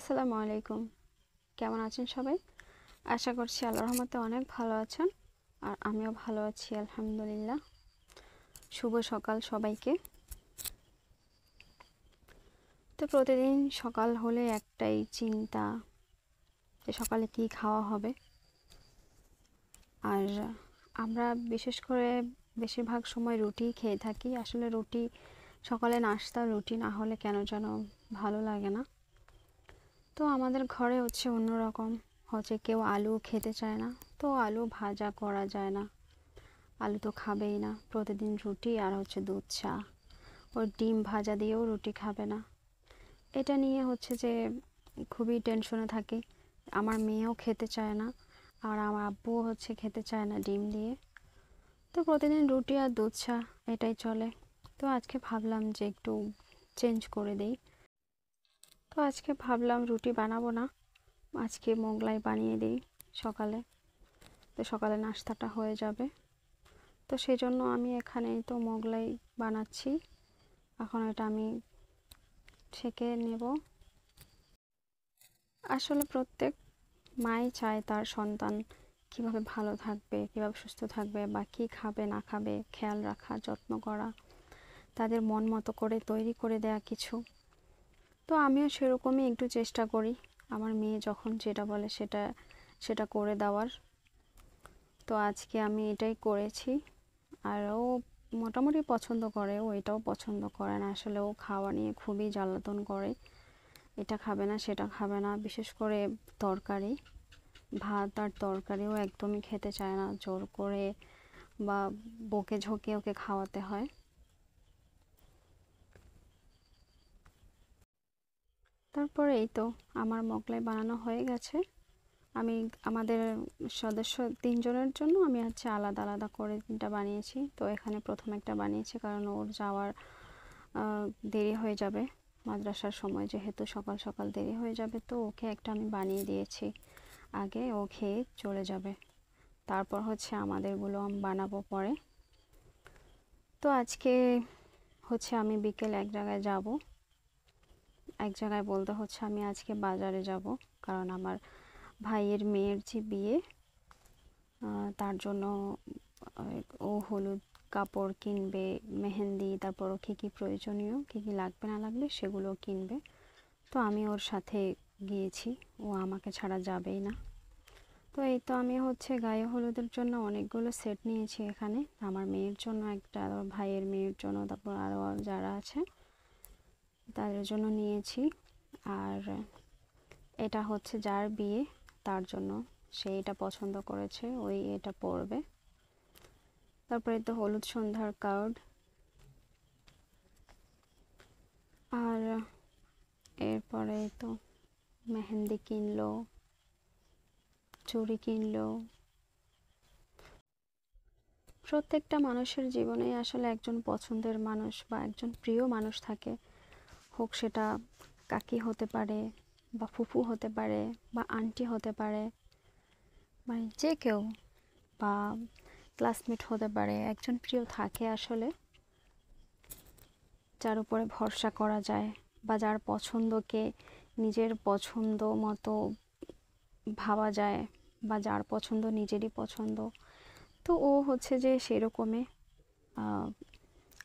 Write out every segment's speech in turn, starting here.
আসসালামু আলাইকুম। কেমন আছেন সবাই? আশা করছি আল্লাহর রহমতে অনেক ভালো আছেন। আর আমিও ভালো আছি আলহামদুলিল্লাহ। শুভ সকাল সবাইকে। তো প্রতিদিন সকাল হলে একটাই চিন্তা যে সকালে কি খাওয়া হবে। আর আমরা বিশেষ করে বেশিরভাগ সময় রুটি খেয়ে থাকি। আসলে রুটি সকালে নাস্তা রুটি না হলে কেন যেন ভালো লাগে না। তো আমাদের ঘরে হচ্ছে অন্যরকম হচ্ছে, কেউ আলু খেতে চায় না, তো আলু ভাজা করা যায় না। আলু তো খাবেই না, প্রতিদিন রুটি আর হচ্ছে দুধ চা। ওর ডিম ভাজা দিয়েও রুটি খাবে না। এটা নিয়ে হচ্ছে যে খুবই টেনশনে থাকি। আমার মেয়েও খেতে চায় না, আর আমার আব্বুও হচ্ছে খেতে চায় না ডিম দিয়ে। তো প্রতিদিন রুটি আর দুধ চা এটাই চলে। তো আজকে ভাবলাম যে একটু চেঞ্জ করে দেই। তো আজকে ভাবলাম রুটি বানাবো না, আজকে মোগলাই বানিয়ে দিই সকালে। তো সকালে নাস্তাটা হয়ে যাবে। তো সেই জন্য আমি এখানে তো মোগলাই বানাচ্ছি। এখন এটা আমি ছেঁকে নেব। আসলে প্রত্যেক মাই চায় তার সন্তান কিভাবে ভালো থাকবে, কিভাবে সুস্থ থাকবে, বা কী খাবে না খাবে খেয়াল রাখা, যত্ন করা, তাদের মন মতো করে তৈরি করে দেয়া কিছু। তো আমিও সেরকমই একটু চেষ্টা করি আমার মেয়ে যখন যেটা বলে সেটা সেটা করে দেওয়ার। তো আজকে আমি এটাই করেছি। আর ও মোটামুটি পছন্দ করে, ও এটাও পছন্দ করে না। আসলে ও খাওয়া নিয়ে খুবই জ্বালাতন করে, এটা খাবে না সেটা খাবে না। বিশেষ করে তরকারি, ভাত আর তরকারিও একদমই খেতে চায় না। জোর করে বা বকে ঝোঁকে ওকে খাওয়াতে হয়। তারপরে এই তো আমার মোগলাই বানানো হয়ে গেছে। আমি আমাদের সদস্য 3 জনের জন্য আমি হচ্ছে আলাদা আলাদা করে 3টা বানিয়েছি। তো এখানে প্রথম একটা বানিয়েছি কারণ ওর যাওয়ার দেরি হয়ে যাবে মাদ্রাসার সময়, যেহেতু সকাল সকাল দেরি হয়ে যাবে। তো ওকে একটা আমি বানিয়ে দিয়েছি, আগে ও খেয়ে চলে যাবে, তারপর হচ্ছে আমাদেরগুলো আমি বানাবো পরে। তো আজকে হচ্ছে আমি বিকেল এক জায়গায় যাব। এক জায়গায় বলতে হচ্ছে আমি আজকে বাজারে যাব, কারণ আমার ভাইয়ের মেয়ের যে বিয়ে, তার জন্য ও হলুদ কাপড় কিনবে, মেহেন্দি, তারপর ও কী কী প্রয়োজনীয় কী কী লাগবে না লাগবে সেগুলো কিনবে। তো আমি ওর সাথে গিয়েছি, ও আমাকে ছাড়া যাবেই না। তো এই তো আমি হচ্ছে গায়ে হলুদের জন্য অনেকগুলো সেট নিয়েছি এখানে। আমার মেয়ের জন্য একটা, ভাইয়ের মেয়ের জন্য, তারপর আরও যারা আছে তাদের জন্য নিয়েছি। আর এটা হচ্ছে যার বিয়ে তার জন্য, সে এটা পছন্দ করেছে, ওই এটা পরবে। তারপরে তো হলুদ সন্ধ্যার কার্ড, আর এরপরে তো মেহেন্দি কিনলো, চুড়ি কিনলো। প্রত্যেকটা মানুষের জীবনেই আসলে একজন পছন্দের মানুষ বা একজন প্রিয় মানুষ থাকে। হোক সেটা কাকি হতে পারে, বা ফুফু হতে পারে, বা আন্টি হতে পারে, মানে যে কেউ, বা ক্লাসমেট হতে পারে। একজন প্রিয় থাকে আসলে, যার উপরে ভরসা করা যায়, বা যার পছন্দকে নিজের পছন্দ মতো ভাবা যায়, বা যার পছন্দ নিজেরই পছন্দ। তো ও হচ্ছে যে সেরকমই।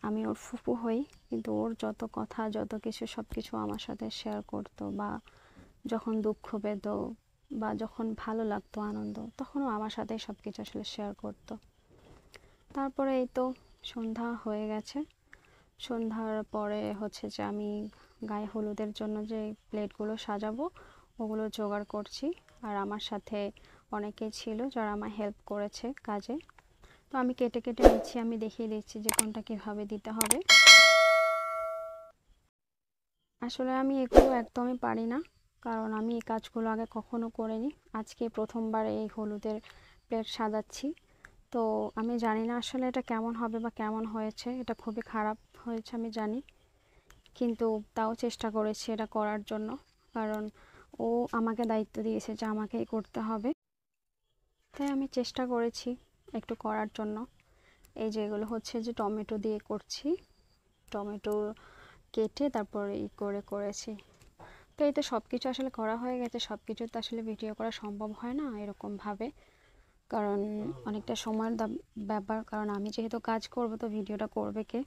আমি ওর ফুফু হই, কিন্তু ওর যত কথা যত কিছু সব কিছু আমার সাথে শেয়ার করতো, বা যখন দুঃখ পেত বা যখন ভালো লাগতো আনন্দ, তখনও আমার সাথে সব কিছু আসলে শেয়ার করতো। তারপরে এই তো সন্ধ্যা হয়ে গেছে। সন্ধ্যার পরে হচ্ছে যে আমি গায়ে হলুদের জন্য যে প্লেটগুলো সাজাবো ওগুলো জোগাড় করছি। আর আমার সাথে অনেকেই ছিল যারা আমার হেল্প করেছে কাজে। তো আমি কেটে কেটে নিচ্ছি, আমি দেখিয়ে দিচ্ছি যে কোনটা কীভাবে দিতে হবে। আসলে আমি এগুলো একদমই পারি না, কারণ আমি এই কাজগুলো আগে কখনো করিনি। আজকে প্রথমবার এই হলুদের প্লেট সাজাচ্ছি। তো আমি জানি না আসলে এটা কেমন হবে বা কেমন হয়েছে। এটা খুবই খারাপ হয়েছে আমি জানি, কিন্তু তাও চেষ্টা করেছি এটা করার জন্য, কারণ ও আমাকে দায়িত্ব দিয়েছে যে আমাকেই করতে হবে। তাই আমি চেষ্টা করেছি একটু করার জন্য। এই যে এগুলো হচ্ছে যে টমেটো দিয়ে করছি, টমেটো কেটে তারপর করে করেছি। তো এই তো সব কিছু আসলে করা হয়ে গেছে। সব কিছু তো আসলে ভিডিও করা সম্ভব হয় না এরকমভাবে, কারণ অনেকটা সময়ের ব্যাপার। কারণ আমি যেহেতু কাজ করব তো ভিডিওটা করবে কে,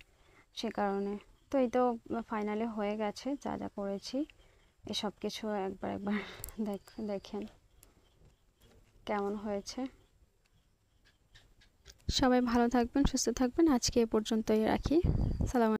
সে কারণে। তো এই তো ফাইনালি হয়ে গেছে যা যা করেছি, এসব কিছু একবার একবার দেখেন কেমন হয়েছে। সবাই ভালো থাকবেন, সুস্থ থাকবেন। আজকে এ পর্যন্তই রাখি। সালাম।